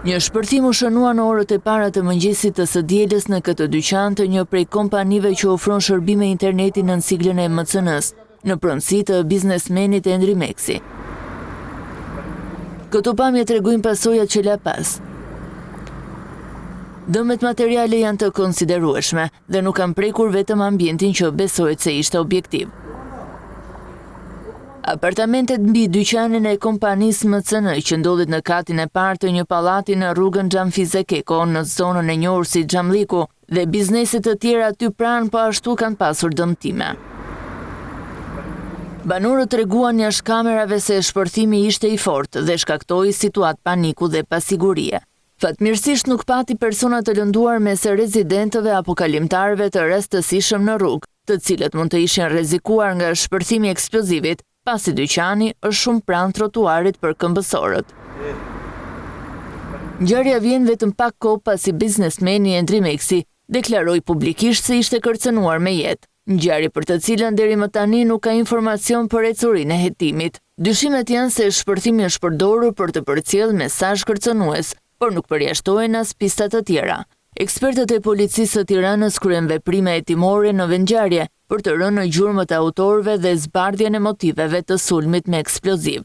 Një shpërthim u shënua në orët e para të mëngjesit të së dielës në këtë dyqan të një prej kompanive që ofron shërbime interneti nën siglën e MCN-s, në pronësi të biznesmenit Endri Meksi. Këto pamje tregojnë pasojat që la pas. Dëmet materiale janë të konsiderueshme dhe nuk kanë prekur vetëm ambientin që besohet se ishte objektiv. Apartamentet mbi dyqanin e kompanisë MCN që ndodhet në katin e parë të një pallati në rrugën Xhamfizekeko në zonën e njohur si Xhamliku dhe bizneset të tjera aty pranë po ashtu kanë pasur dëmtime. Banorët treguan jashtë kamerave se shpërthimi ishte i fortë dhe shkaktoi situatë paniku dhe pasigurie. Fatmirësisht nuk pati persona të lënduar mes rezidentëve apo kalimtarëve të rastësishëm në rrugë, të cilët mund të ishin rrezikuar nga shpërthimi eksplozivit, pasi dyqani është shumë pranë trotuarit për këmbësorët. Ngjarja vjen vetëm pak kohë pasi biznesmeni Endri Meksi deklaroi publikisht se ishte kërcënuar me jetë. Ngjarje për të cilën deri më tani nuk ka informacion për ecurinë e hetimit. Dyshimet janë se shpërthimi është përdorur për të përcjellë mesazh kërcënues, por nuk përjashtohen as pista të tjera. Ekspertët e policisë së Tiranës kryen veprime hetimore në vendngjarje për të rënë në gjurmët e autorëve dhe zbardhjen e motiveve të sulmit me eksploziv.